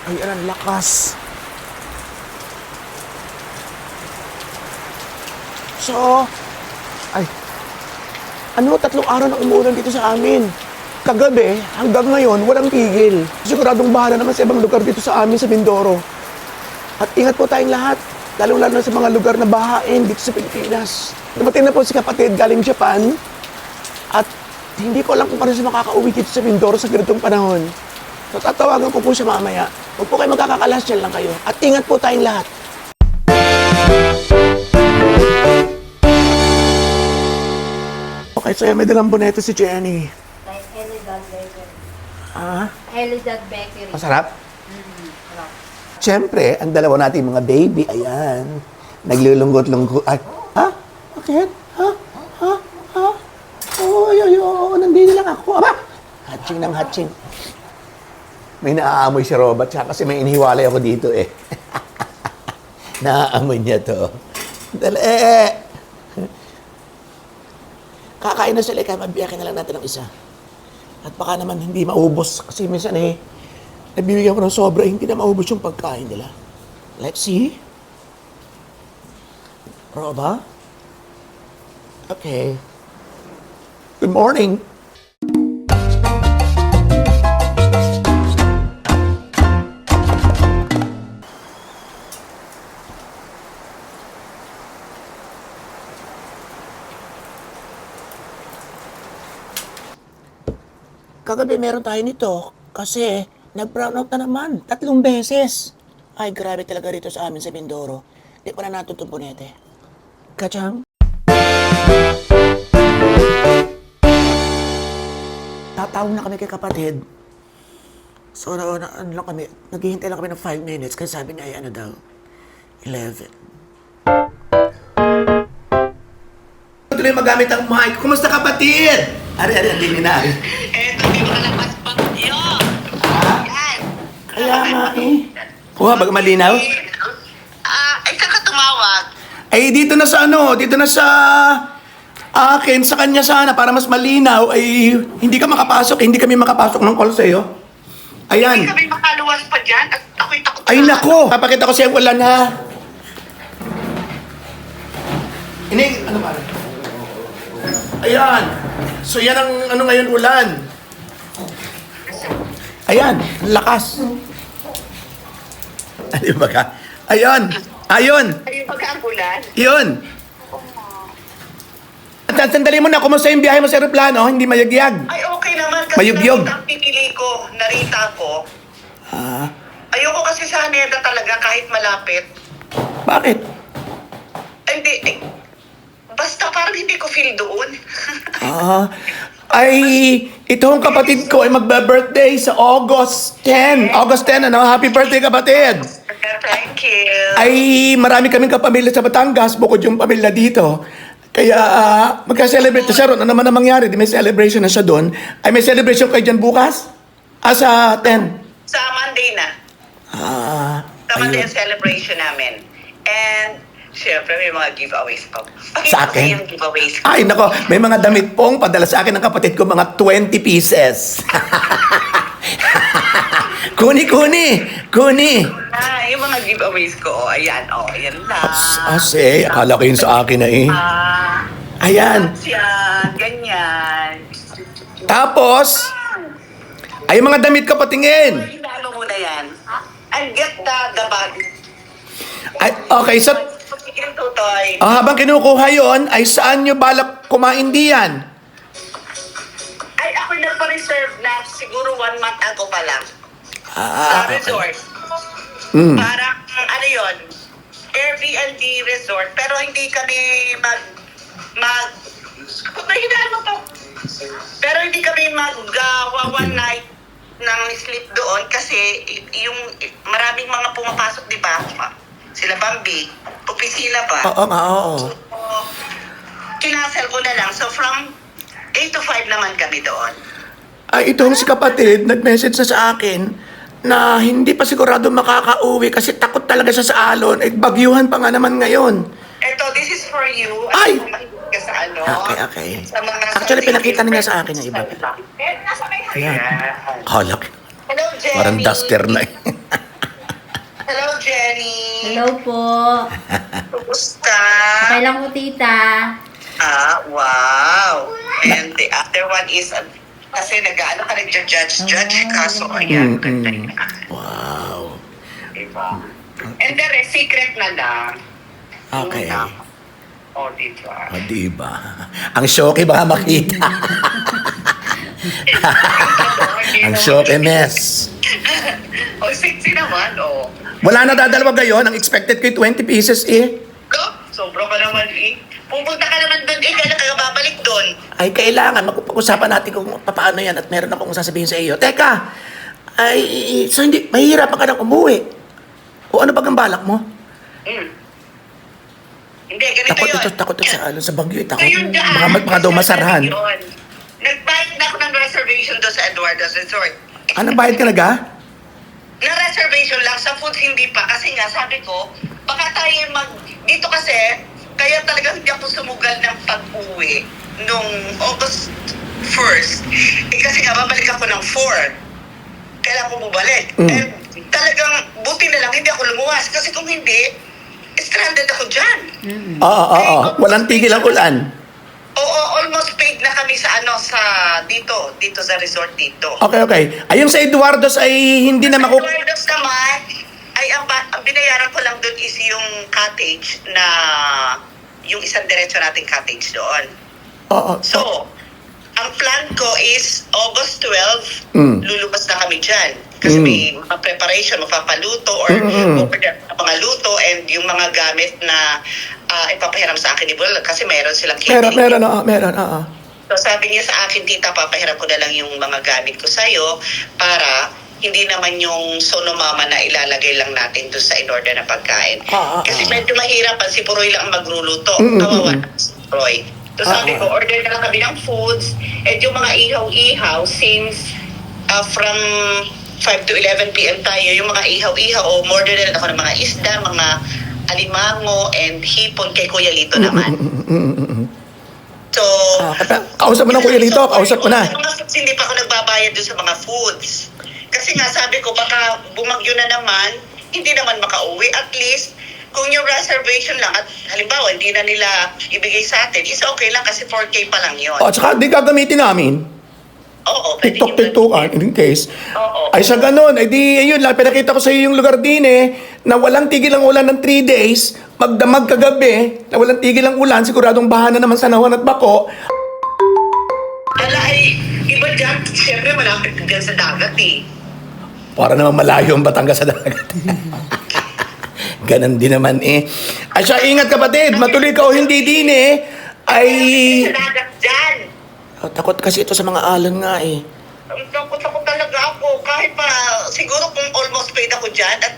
Ay, ang lakas. So, ay, 3 araw na umuulan dito sa amin. Kagabi, hanggang ngayon, walang tigil. Siguradong bahala naman sa ibang lugar dito sa amin, sa Mindoro. At ingat po tayong lahat, lalong-lalo na sa mga lugar na bahain dito sa Pilipinas. Dumating na po si kapatid galing Japan, at hindi ko alam kung paano siya makakauwi dito sa Mindoro sa ganitong panahon. So, tatawagan ko po siya mamaya. Huwag po kayo magkakakalas, dyan lang kayo. At ingat po tayong lahat. Okay, so may dalang boneto si Jenny. Like Helidad Bakery. Ah, Helidad Bakery. masarap? Sarap. Siyempre, ang dalawa nating mga baby, ayan. Naglulunggot-lunggot. Ay, ha? Bakit? Ha? Ha? Ha? Oo, nandito lang ako. Aba! Hatching ng hatching. May naaamoy si Robert siya kasi may inihiwalay ako dito eh. Naaamoy niya to. Dali! Kakain na sila, kaya mabiyakin na lang natin ng isa. At baka naman hindi maubos kasi minsan eh, nabibigyan ko ng sobra, hindi na maubos yung pagkain nila. Let's see. Roba? Okay. Good morning. Kagabi meron tayo nito kasi nag-brown out na naman 3 beses. Ay, grabe talaga rito sa amin sa Mindoro. Di pa na natutong punete. Kachang? Tatawag na kami kay kapatid. So, ano lang kami, naghihintay lang kami ng 5 minutes kasi sabi niya ay ano daw, 11. Tuloy magamit ang mic. Kumusta kapatid? Ari, hindi na. Eto, di ba lakas bagyo? Ha? Yan. Kaya nga eh. Kuha, baga malinaw? Ay, saan ka tumawag? Ay, dito na sa akin, sa kanya sana, para mas malinaw, ay hindi kami makapasok ng call sa'yo. Hindi Ayan. kami makaluwas pa dyan at ako'y takot Ay, na. nako. Papakita ko sa'yo ang ulan, ha? Ano ba? Ayan. So, yan ang ngayon ulan. Ayan, ang lakas. Ano ba ka? Ayan. Ayun. Ay, pagkagulan. Yun. At sandali mo na, kumusta yung biyahe mo sa aeroplano? Hindi mayagyag. Ay, okay naman kasi Mayugyog. nakita ang pipili ko, narita ko. Ah, Ayoko kasi sa Haneda talaga kahit malapit. bakit? Hindi, basta parang hindi ko feel doon. Itong kapatid ko ay magbe-birthday sa August 10. August 10, ano? Happy birthday, kapatid! Thank you. Ay, marami kaming kapamilya sa Batangas, bukod yung pamilya dito. Kaya, magka-celebrate na siya ron. Ano naman ang mangyari? Di may celebration na siya doon. Ay, may celebration kayo dyan bukas? Sa 10. Sa Monday na. Sa Monday Ayun. ang celebration namin. And, syempre, may mga giveaways pa. Sa akin? Yung giveaways ko. Ay, nako, may mga damit pong padala sa akin ng kapatid ko, mga 20 pieces. Kuni! Yung mga giveaways ko, ayan lang. Ase, akala ko yun sa akin na eh. Ayan. Yan, ganyan. Tapos, ay mga damit ka patingin. Hinalo mo na yan. I'll get the bag. Ay, okay, so, Sige, Tutoy. habang kinukuha yon, ay saan nyo balak kumain diyan? Ay, ako nagpa-reserve na siguro 1 month ago pa lang. Sa Okay. resort. Parang, ano yun, Airbnb resort, pero hindi kami nahinaan mo to. Pero hindi kami one night ng sleep doon kasi yung maraming mga pumapasok, di ba? Sila Bambi, opisina pa. Oo nga, oo. So, kinancel ko na lang. So, from 8 to 5 naman kami doon. Ay, itong si kapatid, nag-message na sa akin na hindi pa sigurado makakauwi kasi takot talaga siya sa alon. Eh, bagyuhan pa nga naman ngayon. Eto, this is for you. Ay! Mahilig ka sa ano? Okay. Sa mga Actually, pinakita na niya sa akin yung iba. Nasa may Ayan. Ayan. Halak. Hello, Jenny. Parang duster na eh. Jenny. Hello po. Kumusta? Okay lang po, tita. Wow. And the other one is, kasi nag-ano ka, nag-judge ka. So, ayan. Ganda yan. Wow. Diba? And the rest, secret na lang. Okay. O, diba? O, diba? Ang shocky baka makita. Ang shocky, mess. O, sexy naman, o. Wala na dadalawa gayon. Ang expected ko 20 pieces eh. Sobra ka naman, eh. Pupunta ka naman doon, eh. Kailan ka babalik doon? Ay, kailangan. Mag-usapan natin kung paano yan at meron akong sasabihin sa iyo. Teka! Ay, so hindi, mahihirapan ka nang umuwi. O ano ba ang balak mo? Hindi, ganito yun. Takot ito sa bagyo. Takot. Ngayon dyan. Baka daw masarahan. Nagbayad na ako ng reservation doon sa Eduardo's Resort. Bayad ka na ga? Na reservation lang, sa food hindi pa. Kasi nga, sabi ko, baka tayo dito kasi, kaya talaga hindi ako sumugal ng pag-uwi nung August 1st. Kasi nga, babalik ako ng 4. Kailangan ko bumalik. And talagang, buti na lang, hindi ako lumuwas. Kasi kung hindi, stranded ako dyan. Oo. Walang tigil ang ulan. Oo, almost paid na kami sa dito sa resort dito. Okay. Ayun sa Eduardo's ay hindi na Sa Eduardo's naman, ay ang binayaran ko lang doon is yung cottage na, yung isang diretso nating cottage doon. Oo. So, ang plan ko is August 12, lulubas na kami dyan. Kasi may mga preparation, mapapaluto or order ng mga luto and yung mga gamit na ipapahiram sa akin ni Bull. Kasi meron silang catering. Meron. So sabi niya sa akin, tita, papahiram ko na lang yung mga gamit ko sa'yo para hindi naman yung sono mama na ilalagay lang natin doon sa in-order na pagkain. Kasi medyo mahirapan, si Puroy lang ang magluluto. Kawawa si Puroy. So sabi ko, order na lang kami ng foods at yung mga ihaw-ihaw since from 5 to 11 p.m. tayo, yung mga ihaw-ihaw o order na lang ako ng mga isda, mga alimango and hipon kay Kuya Lito naman. So, kausap mo na Kuya Lito, kausap mo na. Sa mga foods, hindi pa ako nagbabayad doon sa mga foods. Kasi nga sabi ko, baka bumagyo na naman, hindi naman makauwi. At least, kung yung reservation lang, at halimbawa, hindi na nila ibigay sa atin, is okay lang kasi 4K pa lang yun. At saka di gagamitin namin. Oo, pwede TikTok in case. Oo. Ay sa ganun, ay di, ayun lang, pinakita ko sa iyo yung lugar din na walang tigil ang ulan ng 3 days, magdamag kagabi, na walang tigil ang ulan, siguradong baha na naman sa Nahuan at Bako. Ala ay, iba dyan, siyempre malapit dyan sa dagat eh. Para naman malayo ang Batangas sa dagat. Ganon din naman eh. Ay siya, ingat kapatid, matuloy ka o hindi din ay... Sa dagat dyan. Takot kasi ito sa mga alon nga eh. Takot talaga ako. Kahit pa, siguro kung almost paid ako dyan at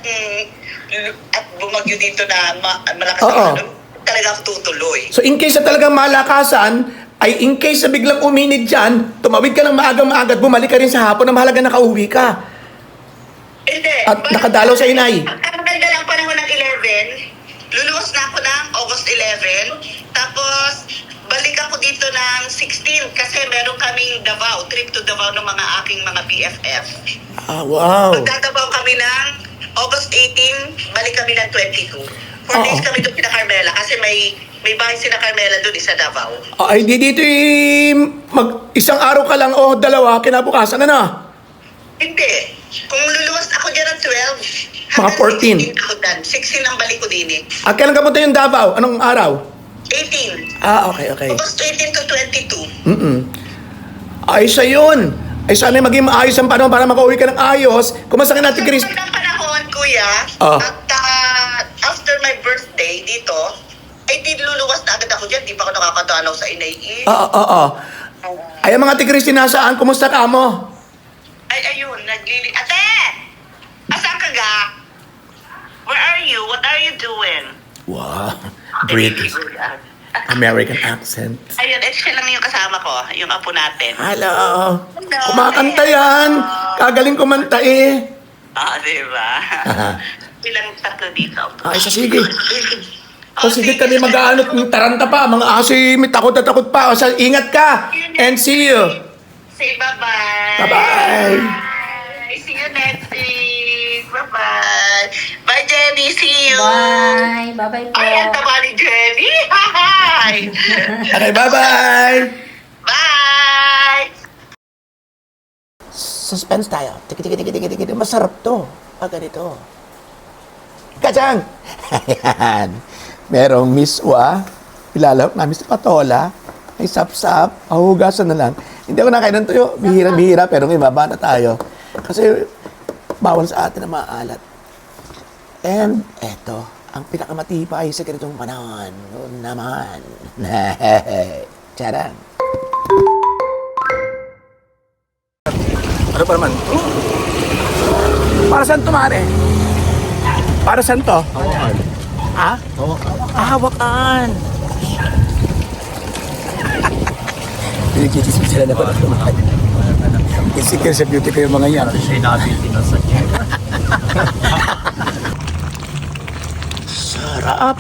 bumagyo dito na malakas ang alon, talaga ako tutuloy. So in case na talagang malakasan, ay in case na biglang uminid dyan, tumawid ka ng maaga-maaga at bumalik ka rin sa hapon na mahalaga nakauwi ka. Hindi. At nakadalaw sa inay. Ang ganda lang panahon ng 11, luluwas na ako ng August 11, tapos balik ako dito ng 16 kasi meron kaming Davao, trip to Davao ng mga aking mga BFF. Wow. Magdadavaw kami ng August 18, balik kami ng 22. 4 days kami doon sa Carmela kasi may bahay sila Carmela doon sa Davao. Ay di dito isang araw ka lang o dalawa, kinabukasan na. Hindi. Kung luluwas ako dyan ng 12, Mga 14. 16 ako dyan. 16 ang balik ko din eh. Kailan ka punta yung Davao? Anong araw? 18. Okay. August 18 to 22. Ay sa yun. Ay sana maging maayos ang panahon para makauwi ka ng ayos. Kumusta ka natin, Chris? Sa panahon, kuya, at after my birthday dito, ay di luluwas na agad ako dyan. Di pa ako nakakatalaw sa inay. Ay ang mga tigris, nasaan? Kumusta ka mo? Ay, ayun, Ate! Asan ka ga? Where are you? What are you doing? Wow. British. American accent. Ayun, siya lang yung kasama ko, yung apo natin. Hello. Kumakanta yan. Kagaling kumanta eh. Diba? Bilang tatlo dito. Ay, sige. Sige kami mag-aanot ng taranta pa. Mga aso may takot na takot pa. Ingat ka. And see you. Say bye-bye. Bye-bye. Bye. See you next week. Bye-bye. Bye. Bye, Jenny. See you. Bye. Bye-bye po. Ay, ang taba ni Jenny. Hi! Okay, bye-bye! Bye! Suspense tayo. Tiki. Masarap to. Pag ganito. Kachang! Ayan. Merong miswa. Ilalawak namin sa patola. May sapsap. Pahugasan na lang. Hindi ako nakain ng tuyo. Bihira-bihira. Pero may baba na tayo. Kasi bawal sa atin na maalat. And eto, ang pinakamatibay sa ganitong panahon. Noon naman. Charang. Ano pa naman? Para saan to, mare? Para saan to? Hawakan. Ha? Hawakan. Hawakan. Pinagkikisip sila na pala tumahan. Insecure sa beauty ko yung mga yan. Sarap.